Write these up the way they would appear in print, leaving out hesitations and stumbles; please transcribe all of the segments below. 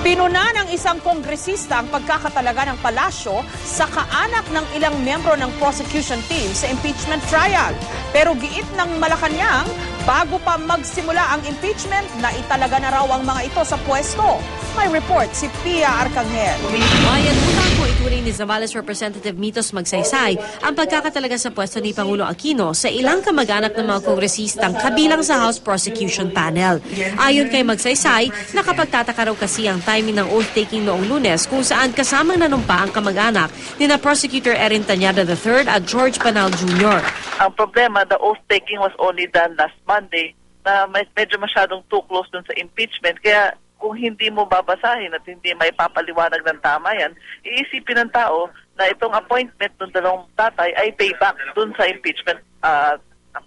Pinuna ng isang kongresista ang pagkakatalaga ng palasyo sa kaanak ng ilang membro ng prosecution team sa impeachment trial. Pero giit ng Malacanang, bago pa magsimula ang impeachment, naitalaga na raw ang mga ito sa pwesto. May report si Pia Arcangel. Bayan utang po ituring ni Zambales Representative Mitos Magsaysay ang pagkakatalaga sa pwesto ni Pangulo Aquino sa ilang kamag-anak ng mga kongresistang kabilang sa House Prosecution Panel. Ayon kay Magsaysay, nakapagtataka raw kasi ang timing ng oath-taking noong Lunes kung saan kasamang nanumpa ang kamag-anak ni na Prosecutor Erin Tanyada III at George Panal Jr. Ang problema, the oath-taking was only done last Monday na medyo masyadong too close dun sa impeachment. Kaya kung hindi mo babasahin at hindi may papaliwanag ng tama yan, iisipin ng tao na itong appointment ng dalawang tatay ay payback dun sa impeachment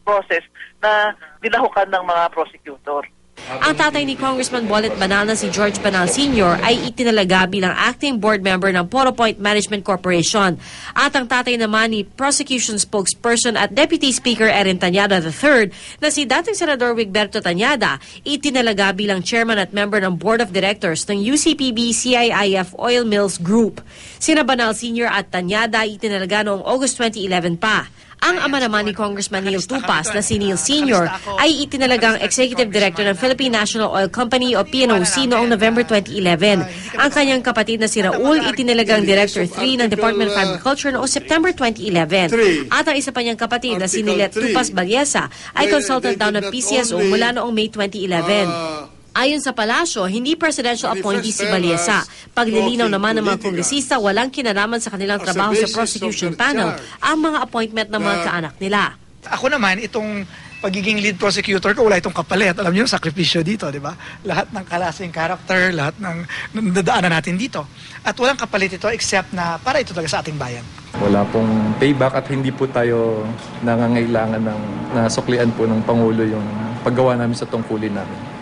process na nilahukan ng mga prosecutor. Ang tatay ni Congressman Bolet Banal na si George Banal Sr. ay itinalaga bilang acting board member ng Photo Point Management Corporation. At ang tatay naman ni prosecution spokesperson at Deputy Speaker Erin Tanyada III na si dating Senador Wigberto Tanyada itinalaga bilang chairman at member ng board of directors ng UCPB CIIF Oil Mills Group. Sina Banal Sr. at Tanyada itinalaga noong August 2011 pa. Ang ama naman ni Congressman Neil Tupas na si Neil Sr. ay itinalagang Executive Director ng Philippine National Oil Company o PNOC noong November 2011. Ang kanyang kapatid na si Raul itinalagang Director 3 ng Department of Agriculture noong September 2011. At ang isa pa niyang kapatid na si Nilet Tupas Balyesa ay consultant daw ng PCSO mula noong May 2011. Ayon sa palasyo, hindi presidential appointee si Balyesa. Paglilinaw naman ng mga kongresista, walang kinalaman sa kanilang trabaho sa prosecution panel ang mga appointment ng mga kaanak nila. Ako naman, itong pagiging lead prosecutor ko, wala itong kapalit. Alam niyo, sakripisyo dito, di ba? Lahat ng klaseng character, lahat ng nadaanan natin dito. At walang kapalit ito except na para ito talaga sa ating bayan. Wala pong payback at hindi po tayo nangangailangan ng nasuklian po ng Pangulo yung paggawa namin sa tungkulin namin.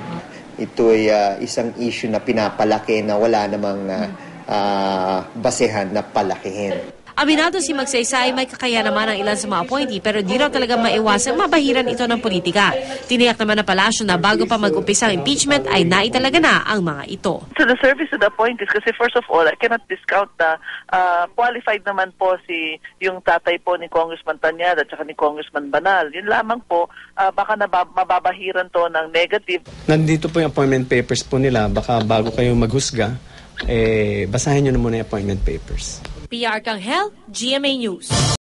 Ito ay isang issue na pinapalaki na wala namang basehan na palakihin. Aminado si Magsaysay may kakaya naman ang ilan sa mga appointee pero di raw talaga maiwasang mabahiran ito ng politika. Tiniyak naman ng palasyo na bago pa mag-umpisa ang impeachment ay naitalaga na ang mga ito. So the service of the appointees, kasi first of all, I cannot discount na qualified naman po yung tatay po ni Congressman Tanyada at saka ni Congressman Banal. Yun lamang po, baka mababahiran to ng negative. Nandito po yung appointment papers po nila. Baka bago kayo maghusga, basahin nyo na muna yung appointment papers. Pia Arcangel, GMA News.